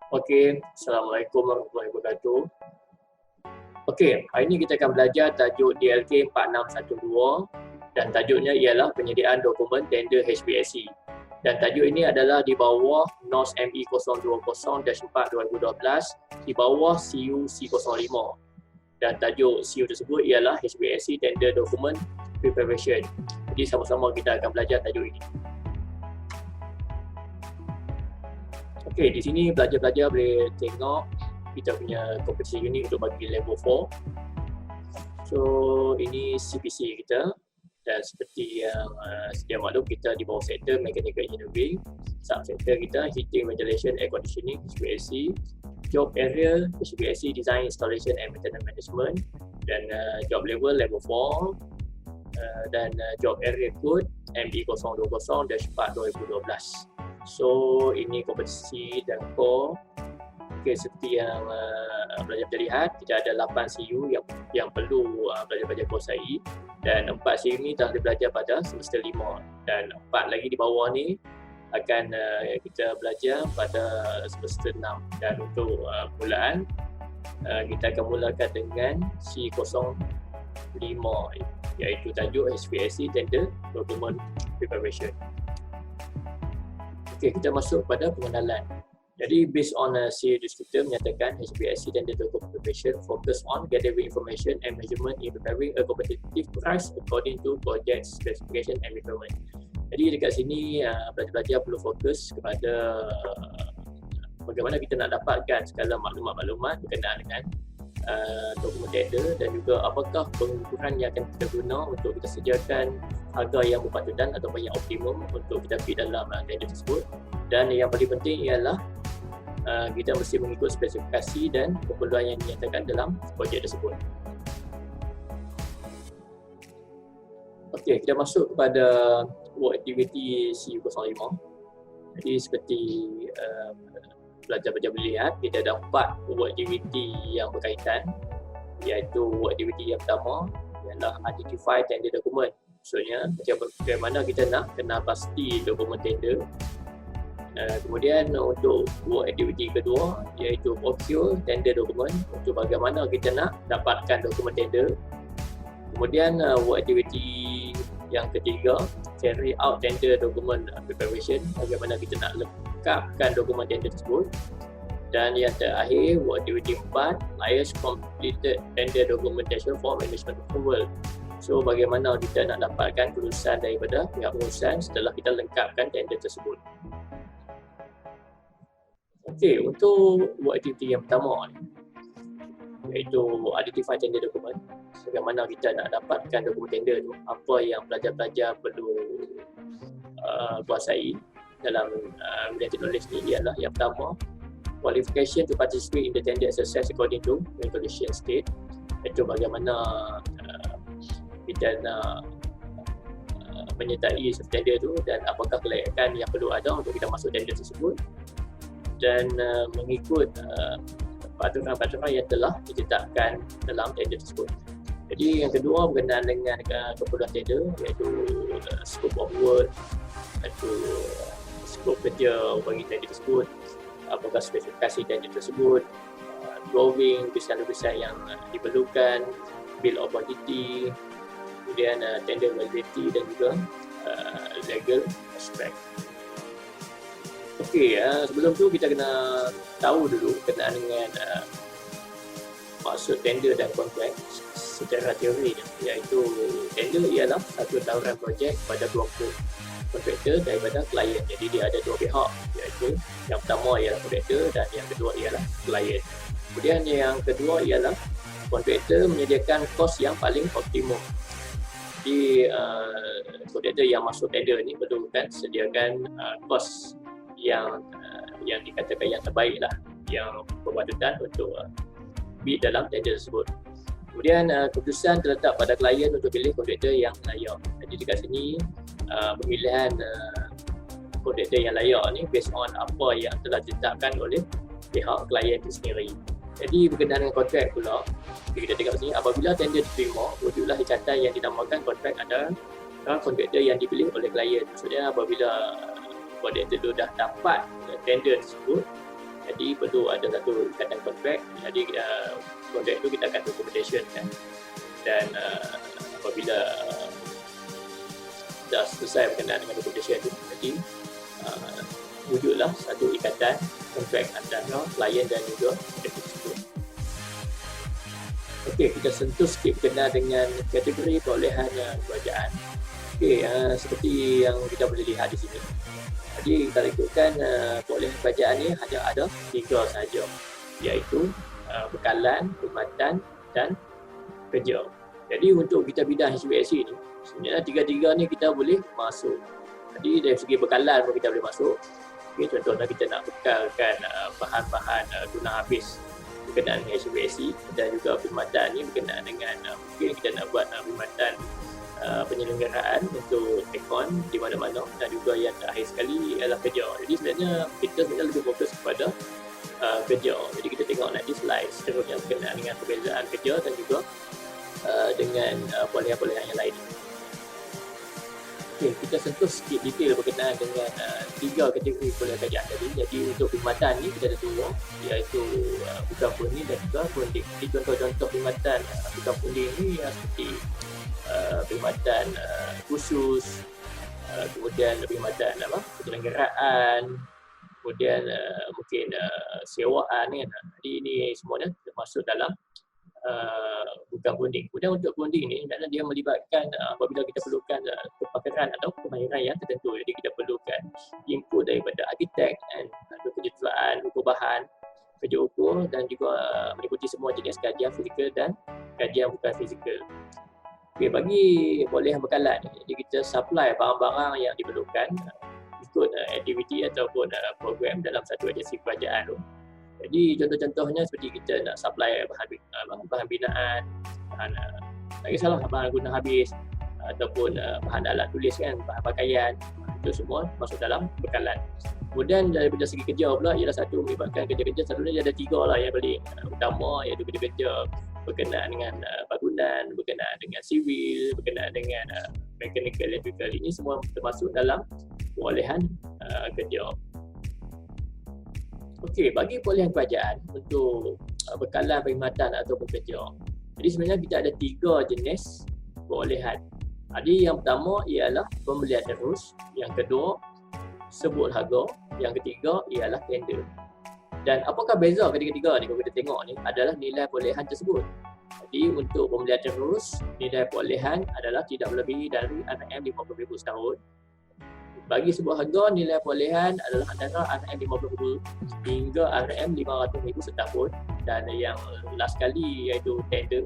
Okey, Assalamualaikum warahmatullahi wabarakatuh. Okey, hari ini kita akan belajar tajuk DLK 4612 dan tajuknya ialah penyediaan dokumen tender HPSC. Dan tajuk ini adalah di bawah NOS ME 020-4/2012 di bawah CU C05. Dan tajuk CU tersebut ialah HPSC Tender Document Preparation. Jadi sama-sama kita akan belajar tajuk ini. Okey, di sini pelajar-pelajar boleh tengok kita punya kompetisi ini untuk bagi level 4. So, ini CPC kita dan seperti yang sedia maklum, kita di bawah sektor Mechanical Engineering, sub-sektor kita Heating, Ventilation, Air Conditioning, HVAC, job area HVAC Design, Installation and Maintenance Management, dan job level 4, dan job area code ME 020-4/2012. So, ini kompetisi dan core. Okay, seperti yang pelajar lihat, kita ada 8 CU yang perlu pelajar-pelajar kuasai, dan 4 CU ini telah belajar pada semester 5, dan 4 lagi di bawah ni akan kita belajar pada semester 6. Dan untuk mulaan, kita akan mulakan dengan C05, iaitu tajuk HVAC Tender Document Preparation. Okay, kita masuk pada pengenalan. Jadi, based on CA descriptor menyatakan HPSC Tender Document Preparation focus on gathering information and measurement in preparing a competitive price according to project specification and requirement. Jadi, dekat sini pelajar-pelajar perlu fokus kepada bagaimana kita nak dapatkan segala maklumat-maklumat berkenaan dengan dokumen tender, dan juga apakah pengukuran yang akan kita guna untuk kita sediakan harga yang berpatutan atau yang optimum untuk kita bid dalam tender tersebut. Dan yang paling penting ialah kita mesti mengikut spesifikasi dan keperluan yang dinyatakan dalam projek tersebut. Okey, kita masuk kepada work activity C05. Jadi seperti pelajar-pelajar boleh lihat, kita ada 4 work activity yang berkaitan, iaitu work activity yang pertama ialah identify tender document. Maksudnya bagaimana kita nak kenal pasti dokumen tender. Kemudian untuk work activity kedua iaitu procure tender document, untuk bagaimana kita nak dapatkan dokumen tender. Kemudian work activity yang ketiga, carry out tender document preparation, bagaimana kita nak lengkapkan dokumen tender tersebut. Dan yang terakhir, work activity 4, liaise completed tender documentation for management approval. So, bagaimana kita nak dapatkan kelulusan daripada pihak pengurusan setelah kita lengkapkan tender tersebut. Okey, untuk work activity yang pertama ni, iaitu identify tender document. Bagaimana kita nak dapatkan dokumen tender tu, apa yang pelajar-pelajar perlu kuasai dalam related knowledge ni ialah yang pertama, qualification to participate in the tender exercise according to regulation state. Iaitu bagaimana kita nak menyertai tender tu dan apakah kelayakan yang perlu ada untuk kita masuk tender tersebut, dan mengikut peraturan-peraturan yang telah ditetapkan dalam tender tersebut. Jadi yang kedua berkenaan dengan keperluan tender, iaitu scope of work, iaitu skop kerja bagi tender tersebut, apakah spesifikasi tender tersebut, drawing, lukisan-lukisan yang diperlukan, bill of quantity, kemudian tender validity dan juga legal aspect. Okey, sebelum tu kita kena tahu dulu berkenaan dengan maksud tender dan kontrak secara teori, iaitu tender ialah satu tawaran projek pada kelompok kontraktor daripada klien. Jadi dia ada dua pihak, iaitu yang pertama ialah kontraktor dan yang kedua ialah klien. Kemudian yang kedua ialah kontraktor menyediakan kos yang paling optimum. Jadi kontraktor yang masuk tender ni perlukan sediakan kos yang dikatakan yang terbaik lah, yang berpatutan untuk bid dalam tender tersebut. Kemudian keputusan terletak pada klien untuk pilih kontraktor yang layak. Jadi dekat sini pemilihan kontraktor yang layak ni based on apa yang telah ditetapkan oleh pihak klien itu sendiri. Jadi berkenaan dengan kontrak pula, kita tengok sini, apabila tender diterima, wujudlah ikatan yang dinamakan kontrak antara kontraktor yang dipilih oleh klien. Maksudnya apabila kontraktor itu dah dapat tender tersebut, Jadi perlu ada satu ikatan kontrak. Jadi kontrak itu kita akan documentation kan. Dan apabila dah selesai berkenaan dengan documentation itu, jadi wujudlah satu ikatan kontrak antara klien dan juga kontraktor tersebut. Okey, kita sentuh sikit berkenaan dengan kategori perolehan kerajaan. Okey, seperti yang kita boleh lihat di sini. Jadi kalau ikutkan perolehan kerajaan ni hanya ada 3 sahaja, iaitu bekalan, perkhidmatan dan kerja. Jadi untuk kita bidang HVAC ni, sebenarnya 3-3 ni kita boleh masuk. Jadi dari segi bekalan pun kita boleh masuk. Okay, contohnya kita nak bekalkan bahan-bahan guna habis berkenaan dengan HVAC, dan juga perkhidmatan ni berkenaan dengan mungkin kita nak buat perkhidmatan penyelenggaraan untuk aircon di mana-mana, dan juga yang terakhir sekali ialah kerja. Jadi sebenarnya kita lebih fokus kepada kerja. Jadi kita tengok nanti slide seterusnya berkenaan dengan perbezaan kerja dan juga dengan polehan-polehan yang lain. Okay, kita sentuh sikit detail berkenaan dengan 3 kategori polehan kerajaan tadi. Jadi untuk perkhidmatan ni kita ada 2, iaitu bukan punding dan juga punding. Jadi contoh-contoh perkhidmatan bukan punding ni seperti perkhidmatan khusus, kemudian perkhidmatan penyelenggaraan, kemudian mungkin sewaan kan. Jadi ini semuanya termasuk dalam bukan punding. Kemudian untuk punding ni kerana dia melibatkan apabila kita perlukan kepakaran atau kemahiran yang tertentu. Jadi kita perlukan input daripada arkitek dan kejuruteraan, ukur bahan, kerja ukur, dan juga meliputi semua jenis kajian fizikal dan kajian bukan fizikal. Okay, bagi perolehan bekalan ni, jadi kita supply barang-barang yang diperlukan ikut aktiviti ataupun program dalam satu agensi kerajaan tu. Jadi contoh-contohnya seperti kita nak supply bahan binaan, tak kisahlah bahan guna habis ataupun bahan alat tulis kan, bahan pakaian, itu semua masuk dalam bekalan. Kemudian daripada segi kerja pula ialah satu melibatkan kerja-kerja, selalunya dia ada 3 lah yang paling utama, iaitu kerja-kerja berkenaan dengan bangunan, berkenaan dengan sivil, berkenaan dengan mechanical, electrical. Ini semua termasuk dalam perolehan kerja. Okey, bagi perolehan kerajaan untuk bekalan, perkhidmatan ataupun kerja. Jadi sebenarnya kita ada 3 jenis perolehan. Jadi yang pertama ialah pembelian terus, yang kedua sebut harga, yang ketiga ialah tender. Dan apakah beza ketiga-tiga ni kalau kita tengok ni adalah nilai perolehan tersebut. Jadi untuk pembelian terus, nilai perolehan adalah tidak melebihi dari RM50,000 setahun. Bagi sebuah harga, nilai perolehan adalah antara RM50,000 hingga RM500,000 setahun. Dan yang last kali iaitu tender,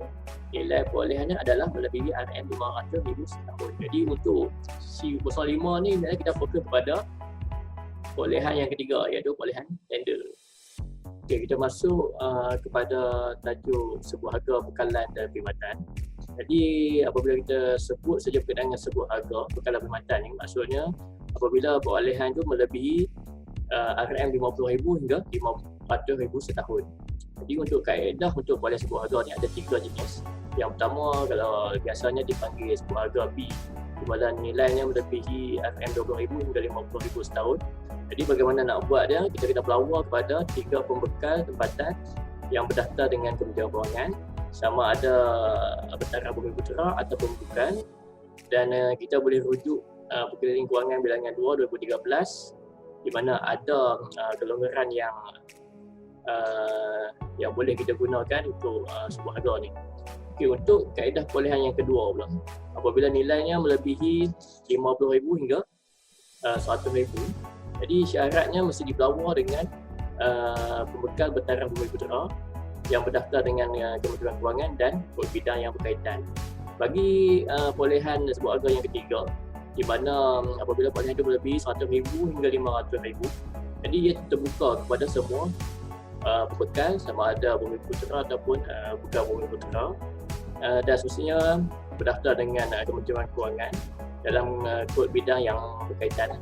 nilai perolehannya adalah melebihi RM500,000 setahun. Jadi untuk C05 ni kita fokus kepada perolehan yang ketiga, iaitu perolehan tender. Okey, kita masuk kepada tajuk sebuah harga, bekalan dan perkhidmatan. Jadi apabila kita sebut saja berkenaan dengan sebuah harga, bekalan perkhidmatan ni maksudnya apabila perolehan itu melebihi RM50,000 hingga RM500,000 setahun. Jadi untuk kaedah untuk perolehan sebuah harga ni ada 3 jenis. Yang pertama, kalau biasanya dipanggil sebuah harga B, di mana nilainya melebihi RM20,000 hingga RM50,000 setahun. Jadi bagaimana nak buat dia? Kita kena pelawar kepada 3 pembekal tempatan yang berdaftar dengan Kementerian Kewangan, sama ada Bentara Bumi Putera ataupun bukan. Dan kita boleh rujuk Perkeliling Kewangan Bilangan 2 2013, di mana ada kelonggaran yang boleh kita gunakan untuk sebuah harga ni. Okey, untuk kaedah perolehan yang kedua pula, apabila nilainya melebihi RM50,000 hingga RM100,000, jadi syaratnya mesti dipelawar dengan pembekal Bentara Bumi Putera yang berdaftar dengan Kementerian Kewangan dan kod bidang yang berkaitan. Bagi perolehan sebuah harga yang ketiga, di mana apabila perolehan itu melebihi RM100,000 hingga RM500,000, jadi ia terbuka kepada semua pembekal, sama ada Bumi Putera ataupun bukan Bumi Putera, dan semestinya berdaftar dengan Kementerian Kewangan dalam kod bidang yang berkaitan.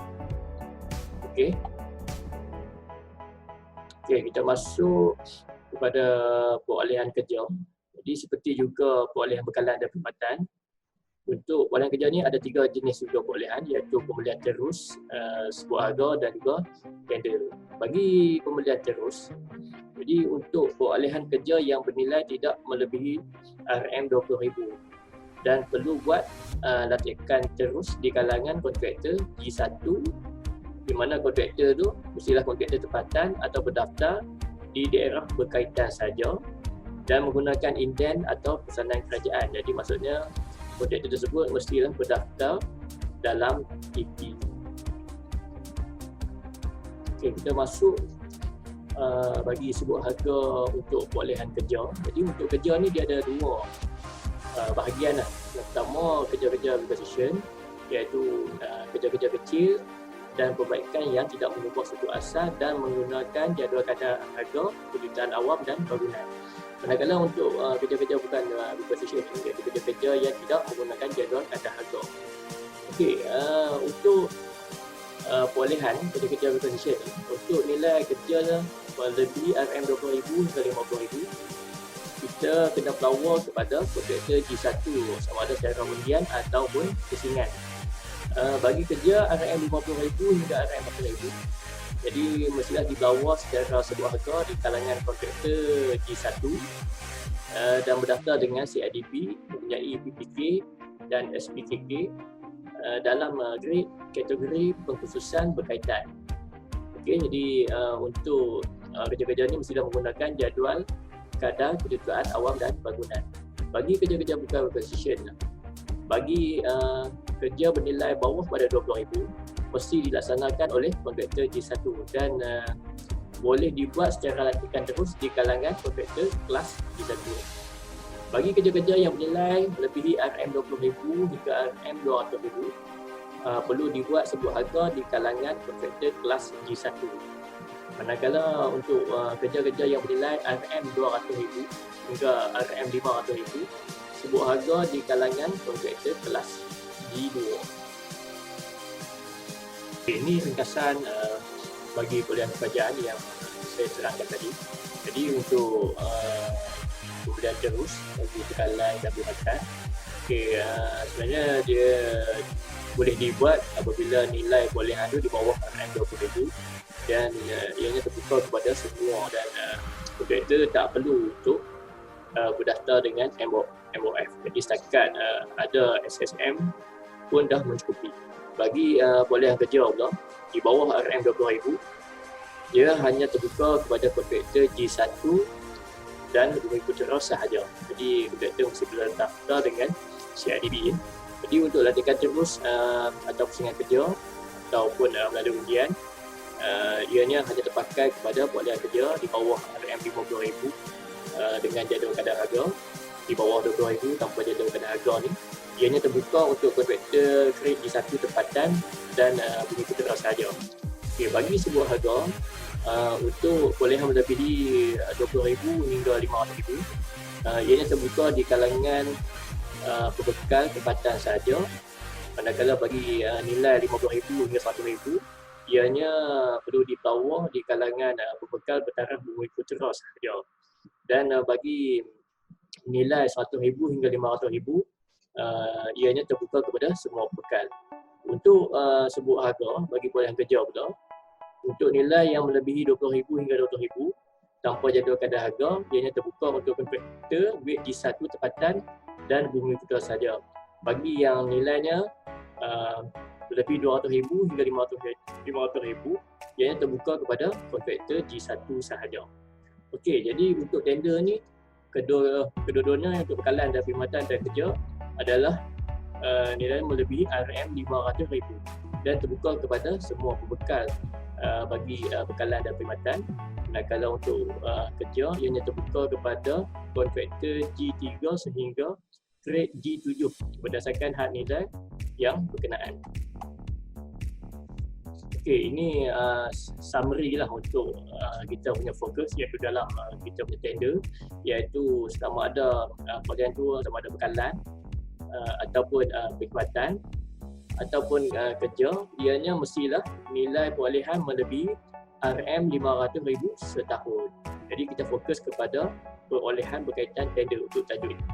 Okey, kita masuk kepada perolehan kerja. Jadi seperti juga perolehan bekalan dan perkhidmatan, Untuk perolehan kerja ni ada 3 jenis juga perolehan, iaitu pembelian terus, sebuah harga dan juga tender. Bagi pembelian terus, jadi untuk perolehan kerja yang bernilai tidak melebihi RM20,000 dan perlu buat latihan terus di kalangan kontraktor G1, di mana kontraktor tu mestilah kontraktor tempatan atau berdaftar di daerah berkaitan saja dan menggunakan inden atau pesanan kerajaan. Jadi maksudnya kontraktor tersebut mestilah berdaftar dalam TP. Okey, kita masuk bagi sebuah harga untuk perolehan kerja. Jadi untuk kerja ni dia ada dua bahagian lah. Yang pertama kerja-kerja requisition, iaitu kerja-kerja kecil dan perbaikan yang tidak mengubah struktur asas dan menggunakan jadual kadar harga, kebutuhan awam dan bangunan. Manakala untuk kerja-kerja bukan requisition, iaitu kerja-kerja yang tidak menggunakan jadual kadar harga. Okey, untuk perolehan kerja-kerja requisition ni, untuk nilai kerja melebihi RM20,000 hingga RM50,000, kita kena pelawar kepada kontraktor G1 sama ada secara undian ataupun pusingan. Bagi kerja RM50,000 hingga RM40,000, jadi mestilah dibelawar secara sebuah harga di kalangan kontraktor G1 dan berdaftar dengan CIDP, mempunyai PPK dan SPKK dalam grade kategori pengkhususan berkaitan. Okey, jadi untuk kerja-kerja ni mestilah menggunakan jadual kadar kedudukan awam dan bangunan. Bagi kerja-kerja bukan requisition, bagi kerja bernilai bawah pada RM20,000 mesti dilaksanakan oleh kontraktor G1 dan boleh dibuat secara latihan terus di kalangan kontraktor kelas G1. Bagi kerja-kerja yang bernilai melebihi RM20,000 hingga RM200,000, perlu dibuat sebuah harga di kalangan kontraktor kelas G1. Manakala untuk kerja-kerja yang bernilai RM200,000 hingga RM500,000, sebuah harga di kalangan kontraktor kelas G2. Ini ringkasan bagi perolehan kerajaan yang saya terangkan tadi. Jadi untuk pembelian terus bagi bekalan dan perkhidmatan, sebenarnya dia boleh dibuat apabila nilai perolehan itu di bawah RM20,000 dan ianya terbuka kepada semua dan kontraktor tak perlu untuk berdaftar dengan MOF. Jadi setakat ada SSM pun dah mencukupi. Bagi perolehan kerja pula di bawah RM20,000, dia hanya terbuka kepada kontraktor G1 dan Bumi Putera sahaja. Jadi kontraktor mesti berdaftar dengan CIDB. Jadi untuk latihan terus atau pusingan kerja ataupun melalui undian, ianya hanya terpakai kepada perolehan kerja di bawah RM50,000 dengan jadual kadar harga, di bawah RM20,000 tanpa jadual kadar harga ni. Ianya terbuka untuk kontraktor grade G1 tempatan dan Bumi Putera sahaja. Okay, bagi sebuah harga untuk perolehan melebihi RM20,000 hingga RM500,000, ianya terbuka di kalangan pembekal tempatan sahaja. Manakala bagi nilai RM50,000 hingga RM100,000, ianya perlu ditawar di kalangan pembekal bertaraf Bumi Putera sahaja. Dan bagi nilai RM100,000 hingga RM500,000, ianya terbuka kepada semua pembekal. Untuk sebuah harga bagi perolehan kerja pula, untuk nilai yang melebihi RM20,000 hingga RM200,000 tanpa jadual kadar harga, ianya terbuka untuk kontraktor grade G1 tempatan dan Bumi Putera sahaja. Bagi yang nilainya lebih RM200,000 hingga RM500,000, ianya terbuka kepada kontraktor G1 sahaja. Okey, jadi untuk tender ni kedua-duanya untuk bekalan dan perkhidmatan dan kerja adalah nilai melebihi RM500,000 dan terbuka kepada semua pembekal bagi bekalan dan perkhidmatan. Manakala untuk kerja, ianya terbuka kepada kontraktor G3 sehingga grade G7 berdasarkan had nilai yang berkenaan. Okey, ini summary lah untuk kita punya fokus iaitu dalam kita punya tender, iaitu sama ada perolehan tu sama ada bekalan ataupun perkhidmatan ataupun kerja, ianya mestilah nilai perolehan melebihi RM500,000 setahun. Jadi kita fokus kepada perolehan berkaitan tender untuk tajuk ini.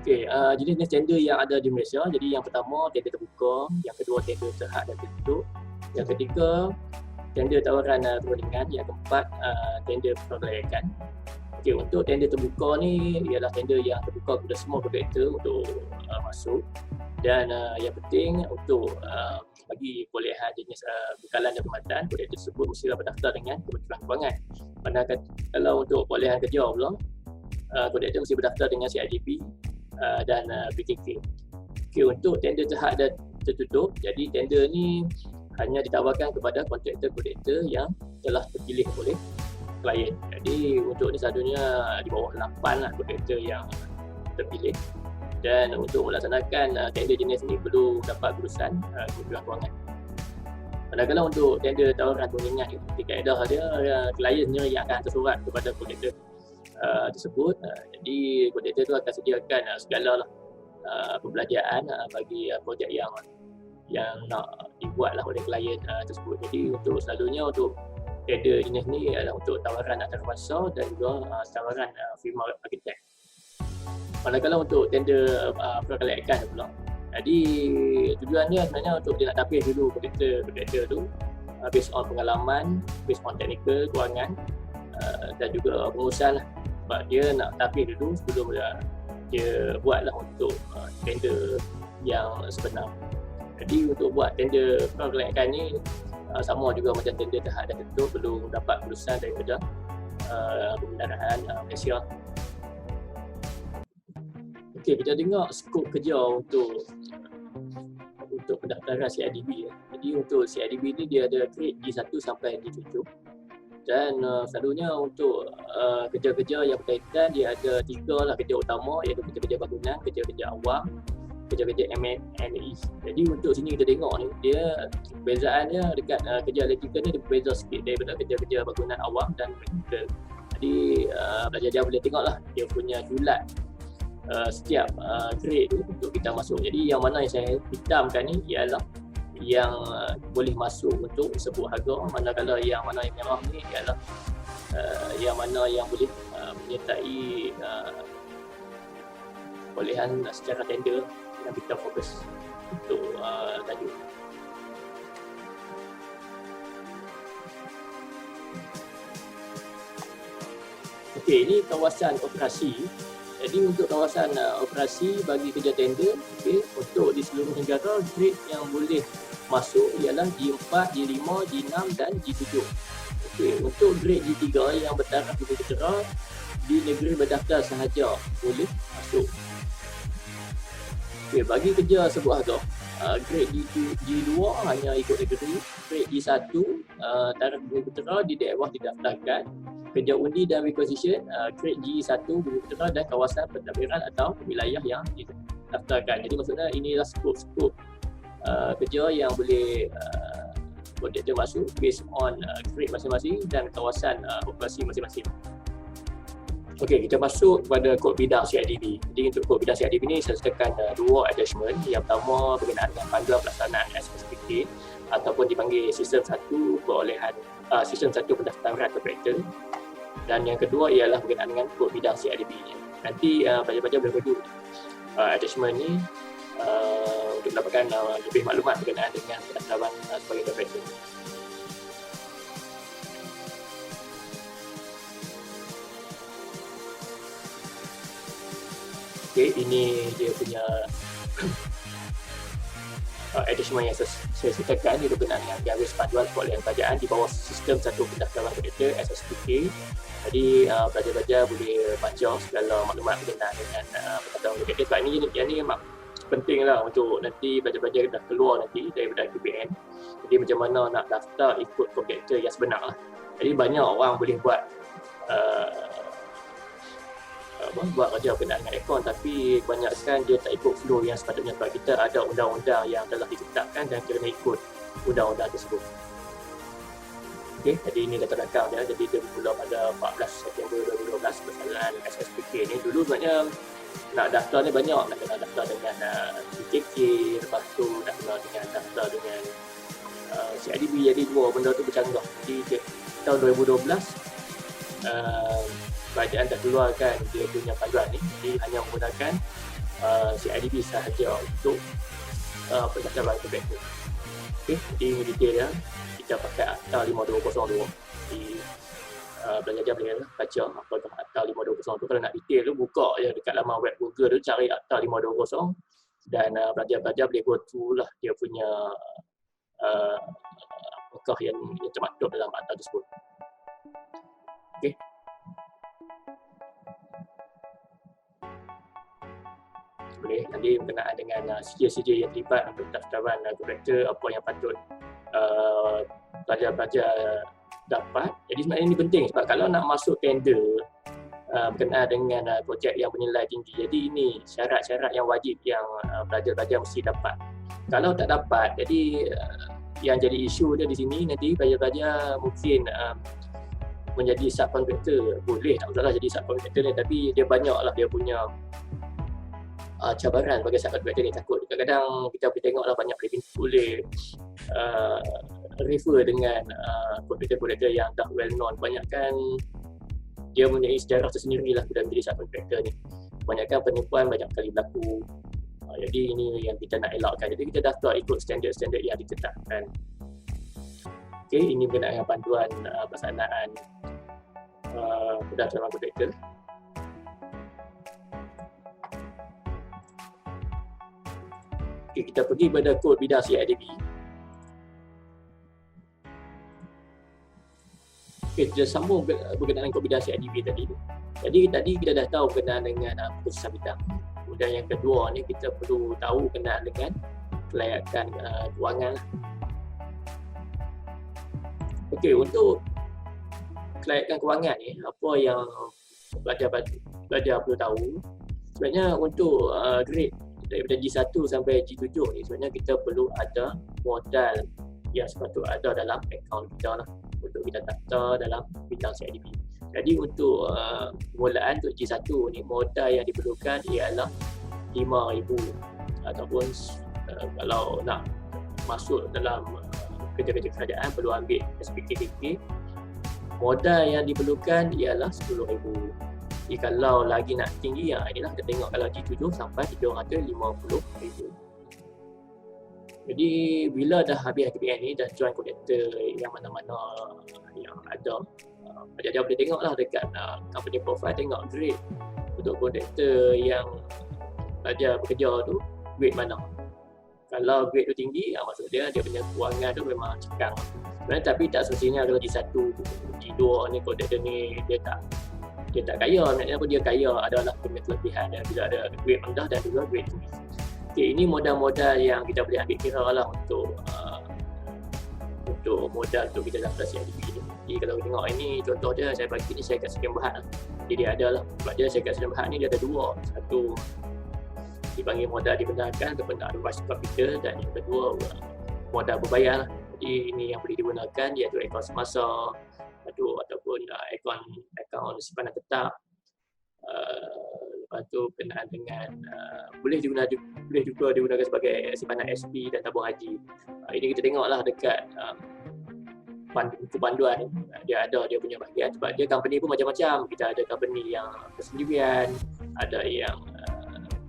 Okey, jenis tender yang ada di Malaysia. Jadi yang pertama tender terbuka, yang kedua tender terhad dan tertutup, yang ketiga tender tawaran perundingan, yang keempat tender pergelayakan. Okey, untuk tender terbuka ni ialah tender yang terbuka kepada semua kontraktor untuk masuk, dan yang penting untuk bagi perolehan jenis bekalan dan perkhidmatan, kontraktor tersebut mesti berdaftar dengan Kementerian Kewangan. Manakala kalau untuk perolehan kerja pula, kontraktor mesti berdaftar dengan CIDP dan PKK. Okay, untuk tender terhad dan tertutup, jadi tender ni hanya ditawarkan kepada kontraktor-kontraktor yang telah terpilih oleh klien. Jadi untuk ni selalunya di bawah 8 lah kontraktor yang terpilih, dan untuk melaksanakan tender jenis ni perlu dapat urusan Kementerian Kewangan. Manakala untuk tender tawaran perundingan ni, di kaedah dia kliennya yang akan tersurat kepada kontraktor tersebut. Jadi kontraktor tu akan sediakan segala pembelajaran bagi projek yang nak dibuat lah oleh klien tersebut. Jadi untuk selalunya untuk tender jenis ni adalah untuk tawaran antarabangsa dan juga tawaran firma arkitek. Manakala untuk tender pergelayakan pula, jadi tujuannya sebenarnya untuk dia nak tapis dulu kontraktor tu based on pengalaman, based on teknikal, kewangan dan juga pengurusan lah. Sebab dia nak tapis dulu sebelum dia buatlah untuk tender yang sebenar. Jadi untuk buat tender pergelayakan ni sama juga macam tender terhad dan tertutup, perlu dapat kelulusan daripada Pembendaraan Malaysia. Okey, kita tengok skop kerja untuk pendaftaran CIDB. Jadi untuk CIDB ni dia ada grade G1 sampai G7. Dan selalunya untuk kerja-kerja yang berkaitan, dia ada 3 lah kerja utama, iaitu kerja-kerja bangunan, kerja-kerja awam, kerja-kerja M&E. Jadi untuk sini kita tengok ni, dia perbezaannya dekat kerja elektrikal ni dia berbeza sikit daripada kerja-kerja bangunan awam dan mekanikal. Jadi pelajar boleh tengok lah dia punya julat setiap grade tu untuk kita masuk. Jadi yang mana yang saya hitamkan ni ialah yang boleh masuk untuk sebut harga, manakala yang mana yang merah ni ialah yang mana yang boleh menyertai perolehan secara tender yang kita fokus untuk tajuk. Okey, ini kawasan operasi. Jadi untuk kawasan operasi bagi kerja tender, okay, untuk di seluruh negara, grade yang boleh masuk ialah G4, G5, G6 dan G7. Okay, untuk grade G3 yang bertaraf di negara, di negeri berdaftar sahaja boleh masuk. Okay, bagi kerja sebut harga, grade G2 hanya ikut negeri, grade G1 taraf di negara di daerah didaftarkan, kerja undi dan requisition, grade G1 bumi putera dan kawasan pentadbiran atau wilayah yang didaftarkan. Jadi maksudnya inilah skop-skop kerja yang boleh kontraktor masuk based on grade masing-masing dan kawasan operasi masing-masing. Okey, kita masuk kepada kod bidang CIDB. Jadi untuk kod bidang CIDB ni saya sertakan 2 attachment. Yang pertama berkenaan dengan panduan pelaksanaan SSPK ataupun dipanggil sistem 1 perolehan sistem 1 pendaftaran kontraktor, dan yang kedua ialah berkenaan dengan kod bidang CIDB ni. Nanti pelajar-pelajar boleh perlu attachment ni untuk mendapatkan lebih maklumat berkenaan dengan pendaftaran sebagai kontraktor. Okey, ini dia punya attachment yang saya sertakan, itu berkenaan dengan garis panduan perolehan kerajaan di bawah sistem 1 pendaftaran kontraktor SSPK. Jadi pelajar-pelajar boleh baca segala maklumat berkenaan dengan pendaftaran kontraktor. Sebab ini memang penting lah untuk nanti pelajar-pelajar dah keluar nanti daripada KPN. Jadi macam mana nak daftar ikut kontraktor yang sebenar lah. Jadi banyak orang boleh buat buat kerja berkenaan dengan aircon, tapi kebanyakan dia tak ikut flow yang sepatutnya, sebab kita ada undang-undang yang telah ditetapkan dan kena ikut undang-undang tersebut. Okey, jadi ini data rakam dia. Jadi dia bermula pada 14 September 2012 persoalan SSPK ni. Dulu sebenarnya nak daftar ni banyak, nak kena daftar dengan PKK, lepas tu nak kena dengan daftar dengan CIDB. Jadi dua benda tu bercanggah. Jadi tahun 2012 kerajaan dah keluarkan dia punya panduan ni, jadi hanya menggunakan CIDP sahaja untuk pendaftaran kontraktor. Okey, jadi ini detail ya. Kita pakai Akta 5202 di belajar boleh baca apakah Akta 5202 tu. Kalau nak detail tu buka je dekat laman web Google tu, cari Akta 5202 dan belajar boleh go through lah dia punya apakah yang termaktub dalam akta tersebut. Okey. Boleh nanti berkenaan dengan sijil-sijil yang terlibat untuk pendaftaran kontraktor, apa yang patut pelajar-pelajar dapat. Jadi sebenarnya ini penting sebab kalau nak masuk tender berkenaan dengan projek yang bernilai tinggi, jadi ini syarat-syarat yang wajib yang pelajar-pelajar mesti dapat. Kalau tak dapat, jadi yang jadi isu dia di sini nanti pelajar-pelajar mungkin menjadi subkontraktor. Boleh tak masalah jadi subkontraktor ni, tapi dia banyaklah dia punya cabaran bagi subkontraktor ni. Takut kadang-kadang kita boleh tengoklah banyak boleh refer dengan kontraktor-kontraktor yang dah well known. Kebanyakan dia mempunyai sejarah tersendiri lah bila menjadi subkontraktor ni. Kebanyakan penipuan banyak kali berlaku. Jadi ini yang kita nak elakkan. Jadi kita daftar ikut standard-standard yang ditetapkan. Okey, ini berkenaan dengan panduan pelaksanaan pendaftaran kontraktor. Okey, kita pergi pada kod bidang CIDP. Okey, kita sambung berkenaan dengan kod bidang CIDP tadi tu. Jadi tadi kita dah tahu berkenaan dengan kekhususan bidang. Kemudian yang kedua ni kita perlu tahu berkenaan dengan kelayakan kewangan lah. Okey, untuk kelayakan kewangan ni, apa yang pelajar perlu tahu, sebenarnya untuk grade daripada G1 sampai G7 ni, sebenarnya kita perlu ada modal yang sepatut ada dalam akaun kita lah untuk kita daftar dalam bidang CIDP. Jadi untuk permulaan untuk G1 ni, modal yang diperlukan ialah RM5,000 ataupun kalau nak masuk dalam kerja-kerja kerajaan perlu ambil SPKKK. Modal yang diperlukan ialah RM10,000. Jadi kalau lagi nak tinggi, inilah kita tengok kalau G7 sampai RM750,000. Jadi bila dah habis HKBN ni, dah join kontraktor yang mana-mana yang ada, pelajar boleh tengoklah dekat company profile, tengok grade untuk kontraktor yang pelajar bekerja tu, grade mana. Kalau grade tu tinggi, maksud dia punya kewangan tu memang cekang. Sebenarnya tapi tak semestinya kalau G1, G2 ni kontraktor ni dia tak kaya. Maknanya apa, dia kaya adalah punya kelebihan dia bila ada grade rendah dan juga grade tinggi. Okey, ini modal-modal yang kita boleh ambil kira lah untuk modal untuk kita daftar CIDP ni. Jadi kalau tengok ini contoh dia, saya bagi ni syarikat sekian berhad lah. Jadi dia ada lah, sebab dia syarikat sekian berhad ni dia ada dua. Satu dipanggil modal dibenarkan ataupun ada risk capital, dan yang kedua modal berbayar lah. Jadi ini yang boleh digunakan iaitu akaun semasa ataupun akaun simpanan tetap. Lepas tu berkenaan dengan boleh juga digunakan sebagai simpanan SP dan tabung haji. Ini kita tengoklah dekat buku panduan, dia ada dia punya bahagian sebab dia company pun macam-macam. Kita ada company yang persendirian, ada yang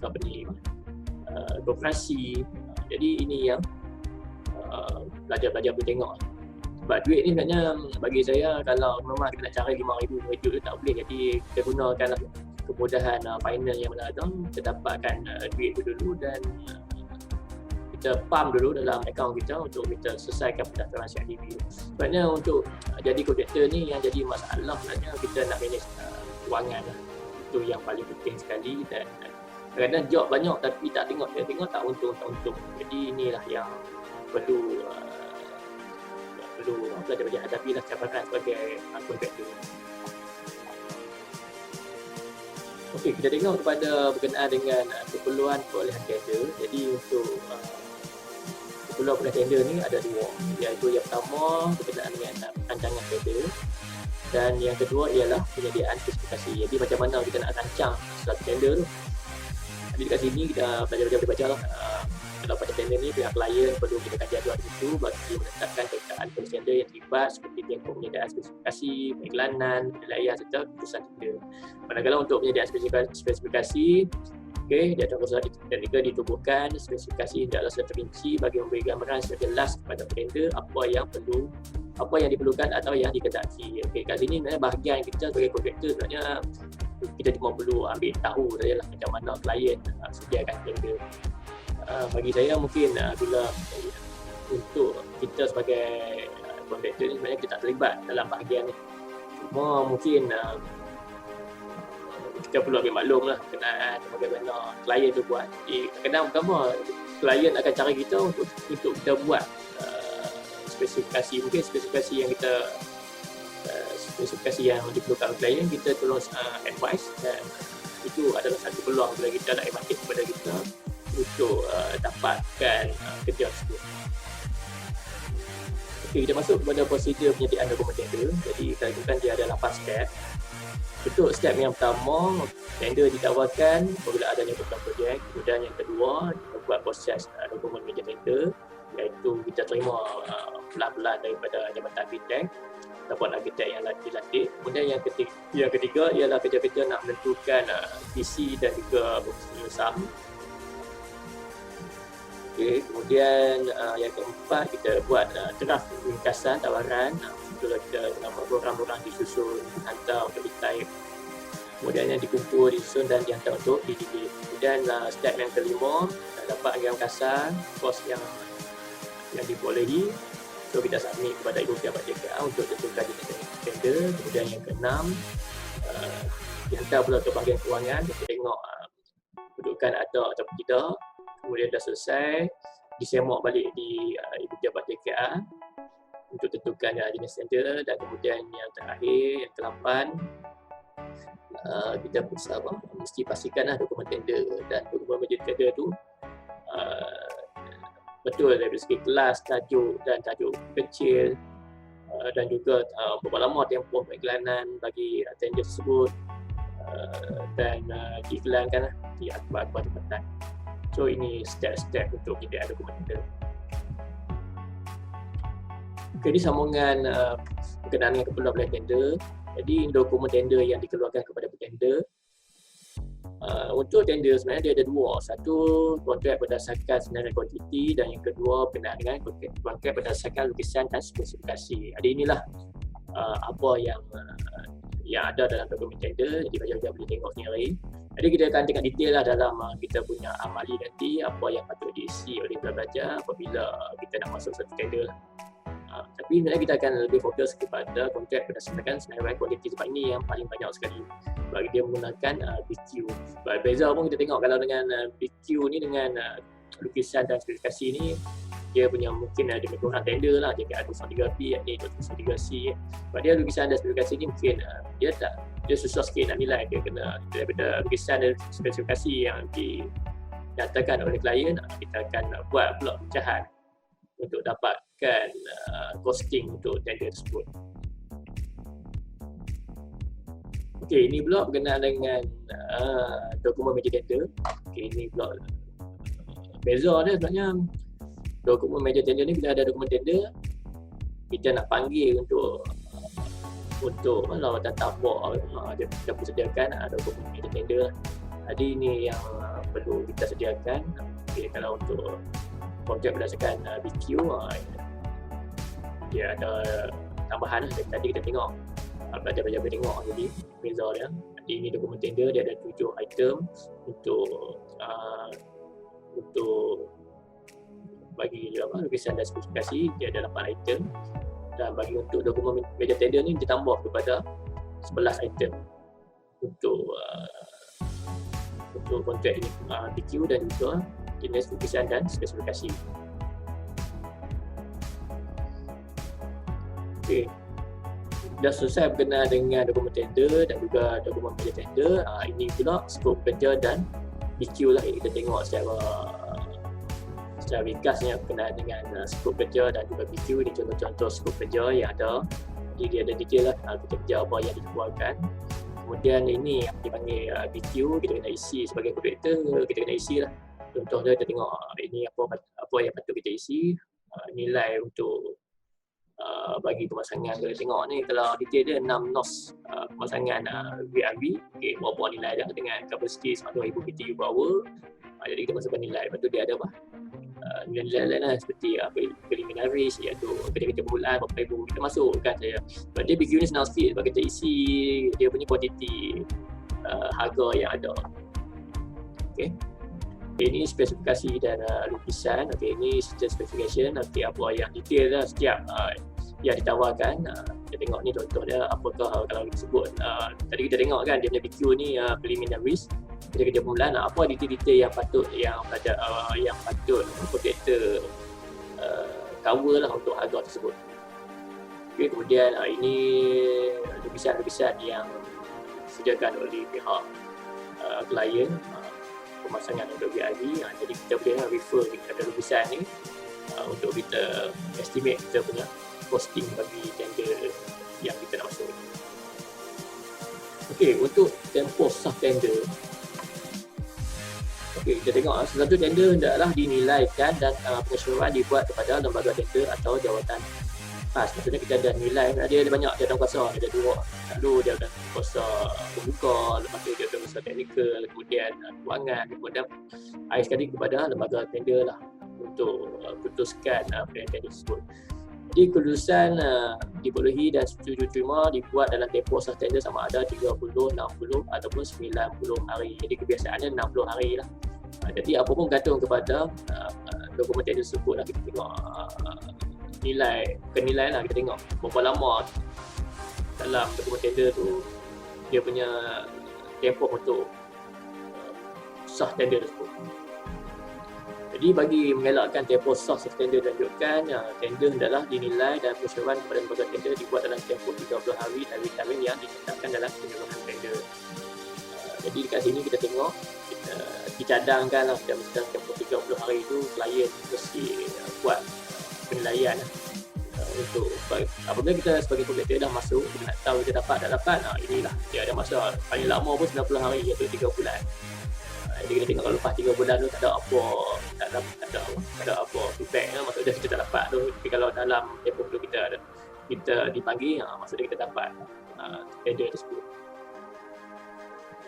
company koperasi. Jadi ini yang pelajar-pelajar boleh tengok. Sebab duit ni sebenarnya bagi saya, kalau memang kita nak cari RM5,000 tu tak boleh. Jadi kita gunakanlah kemudahan finance yang ada, kita dapatkan duit tu dulu dan kita pump dulu dalam akaun kita untuk kita selesaikan pendaftaran CIDP. Sebenarnya untuk jadi kontraktor ni yang jadi masalah sebenarnya kita nak manage kewangan lah. Itu yang paling penting sekali, dan kadang-kadang job banyak tapi tak tengok tak untung. Jadi inilah yang perlu pelajar-pelajar hadapilah cabaran sebagai kontraktor. Okey, kita tengok kepada berkenaan dengan keperluan perolehan tender. Jadi untuk keperluan perolehan tender ni ada dua, iaitu yang pertama berkenaan dengan rancangan tender, dan yang kedua ialah penyediaan spesifikasi. Jadi macam mana kita nak rancang suatu tender tu. Jadi dekat sini kita pelajar-pelajar boleh baca lah. Kalau pada tender ni, pihak klien perlu kita kaji aduan itu bagi menetapkan kaitan tender yang terlibat seperti tempoh penyediaan spesifikasi, pengiklanan, penilaian serta keputusan tender. Manakala untuk penyediaan spesifikasi, Okey, dia akan berusaha dan juga ditubuhkan spesifikasi hendaklah terinci bagi memberi gambaran secara jelas kepada petender apa yang perlu, apa yang diperlukan atau yang dikehendaki. Okey, kat sini sebenarnya bahagian kita sebagai kontraktor sebenarnya kita cuma perlu ambil tahu sajalah macam mana klien sediakan tender. Bagi saya mungkin bila untuk kita sebagai kontraktor ni sebenarnya kita tak terlibat dalam bahagian ni. Cuma mungkin kita perlu ambil maklum lah kenaan bagaimana klien tu buat. Kadang-kadang pertama klien akan cari kita untuk kita buat spesifikasi, mungkin spesifikasi yang kita spesifikasi yang diperlukan oleh klien, kita tolong advice, dan itu adalah satu peluang bila kita nak advantage kepada kita untuk dapatkan kerja tersebut. Okey, kita masuk kepada prosedur penyediaan dokumen tender. Jadi kita lakukan dia ada 8 step. Untuk step yang pertama, tender ditawarkan apabila adanya program projek. Kemudian yang kedua, kita buat proses dokumen meja tender, iaitu kita terima pelan-pelan daripada Jabatan Arkitek ataupun arkitek yang dilantik. Kemudian yang ketiga ialah kerja-kerja nak menentukan visi dan juga proposal saham. Okay, kemudian yang keempat, kita buat draft ringkasan tawaran. Itulah kita nama program-program disusun, hantar untuk di-type. Kemudian yang dikumpul, disusun dan dihantar untuk di-delete. Kemudian step yang kelima, dapat anggaran kasar, kos yang dibolehi. So kita submit kepada Ibu Pejabat JKA untuk tentukan tender. Kemudian yang keenam, dihantar pula ke bahagian kewangan untuk tengok kedudukan ada atau tidak. Kemudian dah selesai, disemak balik di Ibu Pejabat JKA untuk tentukan jenis tender. Dan kemudian yang terakhir, yang ke-8, kita mesti pastikanlah dokumen tender dan dokumen meja tender tu betul dari segi kelas, tajuk dan tajuk kecil, dan juga berapa lama tempoh pengiklanan bagi tender tersebut, dan diiklankan di akhbar-akhbar tempatan. So ini step-step untuk penyediaan dokumen tender. Okay, ini sambungan berkenaan dengan keperluan pelayan tender. Jadi dokumen tender yang dikeluarkan kepada petender. Untuk tender sebenarnya dia ada dua. Satu, kontrak berdasarkan senarai kuantiti, dan yang kedua berkenaan dengan kontrak berdasarkan lukisan dan spesifikasi. Jadi inilah apa yang ada dalam dokumen tender. Jadi pelajar boleh tengok sendiri. Jadi kita akan tengok detail lah dalam kita punya amali nanti, apa yang patut diisi oleh pelajar apabila kita nak masuk satu tender lah. Tapi sebenarnya kita akan lebih fokus kepada kontrak berdasarkan senarai kuantiti, sebab ini yang paling banyak sekali bagi dia menggunakan BQ. Beza pun kita tengok kalau dengan BQ ni dengan lukisan dan spesifikasi ni, dia punya mungkin ada lebih kurang tender lah. Dia ada 3P, ni 3C. Sebab dia lukisan dan spesifikasi ni mungkin dia susah sikit nak nilai. Dia kena daripada lukisan dan spesifikasi yang dinyatakan oleh klien, kita akan buat pula pecahan untuk dapatkan costing untuk tender tersebut. Okey, ini pula berkenaan dengan dokumen meja tender. Okey, ini pula beza dia sebenarnya. Dokumen meja tender ni, bila ada dokumen tender, kita nak panggil untuk lawatan tabak, kita perlu sediakan dokumen meja tender. Jadi ini yang perlu kita sediakan. Okay, kalau untuk kontrak berdasarkan BQ, dia ada tambahan. Tadi kita tengok, pelajar-pelajar boleh tengok jadi beza dia. Jadi ini dokumen tender, dia ada 7 item untuk bagi lukisan dan spesifikasi, dia ada 8 item, dan bagi untuk dokumen meja tender ni ditambah kepada 11 item untuk kontrak ini, BQ dan juga jenis lukisan dan spesifikasi. Okey, dah selesai berkenaan dengan dokumen tender dan juga dokumen meja tender. Ini pula skop kerja dan BQ lah, yang kita tengok secara ringkasnya berkenaan dengan skop kerja dan juga BQ. Ini contoh-contoh skop kerja yang ada. Jadi dia ada detail lah kerja apa yang dikeluarkan. Kemudian ini yang dipanggil BQ, kita kena isi sebagai kontraktor, kita kena isi lah. Contoh dia, kita tengok ini apa yang patut kita isi, nilai untuk bagi pemasangan kita tengok ni, kalau detail dia 6 nos pemasangan VRV, okay, berapa nilai dia dengan kapasiti 100,000 BTU per hour. Jadi kita masukkan nilai, lepas tu dia ada apa? Nilai-nilai lain lah, seperti preliminaries, iaitu kerja permulaan berapa ribu, kita masukkan saja. Sebab dia BQ ni senang sikit, sebab kita isi dia punya kuantiti harga yang ada. Okay. Ini spesifikasi dan lukisan. Okay, ini specification. Okay, apa yang detail lah setiap yang ditawarkan. Kita tengok ni contoh dia, apakah kalau kita sebut tadi kita tengok kan dia punya BQ ni preliminaries, kerja permulaan, apa detail-detail yang patut kontraktor cover lah untuk harga tersebut. Okay, kemudian ini lukisan-lukisan yang disediakan oleh pihak klien, pemasangan untuk VRV. Jadi kita boleh refer kepada lukisan ni untuk kita estimate kita punya costing bagi tender yang kita nak masuk. Okey, untuk tempoh sah tender. Okey, kita tengok sesuatu tender hendaklah dinilaikan dan pengesyuruhan dibuat kepada lembaga tender atau jawatan khas. Maksudnya kita ada nilai, dia ada banyak jawatankuasa, dia ada dua. Lalu dia ada kuasa pembuka, lepas tu dia ada kuasa teknikal, kemudian kewangan, kemudian akhir sekali kepada lembaga tender lah untuk putuskan tender tersebut. Jadi kelulusan dibolehi dan setuju terima dibuat dalam tempoh sah tender sama ada 30, 60 ataupun 90 hari. Jadi kebiasaannya 60 hari lah. Jadi apa pun bergantung kepada dokumen tender tersebut lah. Kita tengok kenilaian lah, kita tengok berapa lama dalam dokumen tender tu dia punya tempoh untuk sah tender tersebut. Jadi bagi mengelakkan tempoh sah tender dilanjutkan, tender hendaklah dinilai dan pengesyuruhan kepada lembaga tender dibuat dalam tempoh 30 hari dari tarikh yang ditetapkan dalam penyuluhan tender. Jadi dekat sini kita tengok dicadangkan lah dalam tempoh 30 hari itu klien mesti buat penilaian untuk apabila kita sebagai kontraktor dah masuk, kita nak tahu kita dapat tak dapat, inilah dia ada masa paling lama pun 90 hari iaitu 3 bulan. Jadi kita tengok kalau lepas 3 bulan tu tak ada apa feedback, maksudnya kita tak dapat tu. Tapi kalau dalam tempoh tu kita dipanggil, maksudnya kita dapat tender tersebut.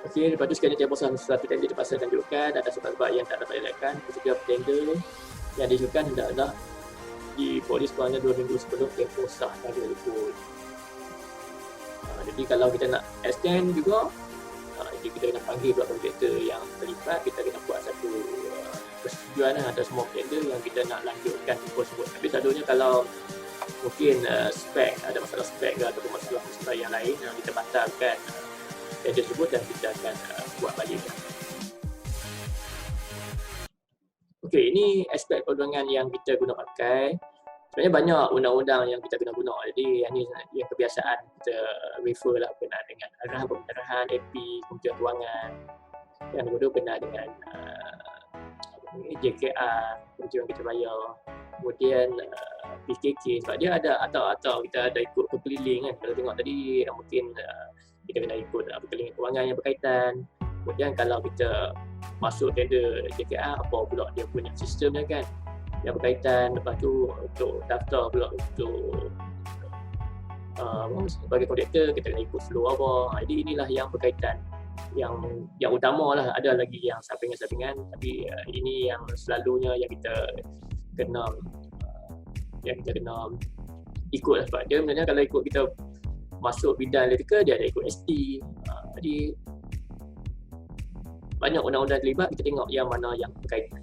Okey, lepas tu sekali tempoh satu tender terpaksa dilanjutkan atas sebab yang tak dapat dilakukan, setiap tender yang diajukan hendaklah dipolis sekurangnya 2 minggu sebelum tempoh sah tender tersebut. Jadi kalau kita nak extend juga, jadi kita kena panggil pula kontraktor yang terlibat, kita kena buat satu persetujuan atas semua tender yang kita nak lanjutkan tempoh tersebut. Tapi selalunya kalau mungkin spek, ada masalah spek ke ataupun masalah yang lain, kita batalkan tender tersebut dan kita akan buat balik. Okey, ini aspek perundangan yang kita guna pakai. Sebenarnya banyak undang-undang yang kita kena guna. Jadi yang ni yang kebiasaan kita refer lah berkenaan dengan arahan pemerintahan, AP, Kementerian Kewangan. Yang kedua berkenaan dengan JKR, Kementerian Kerja Raya. Kemudian PKK, sebab dia ada atau kita ada ikut kekeliling kan. Kalau tengok tadi mungkin kita kena ikut kekeliling kewangan yang berkaitan. Kemudian kalau kita masuk tender JKR, apa pula dia punya sistemnya kan yang berkaitan. Lepas tu untuk daftar pula untuk sebagai kontraktor kita kena ikut flow apa. Jadi inilah yang berkaitan yang utama lah. Ada lagi yang sampingan-sampingan, tapi ini yang selalunya yang kita kena ikut lah. Sebab dia sebenarnya kalau ikut kita masuk bidang elektrikal, dia ada ikut ST. Jadi banyak undang-undang terlibat, kita tengok yang mana yang berkaitan.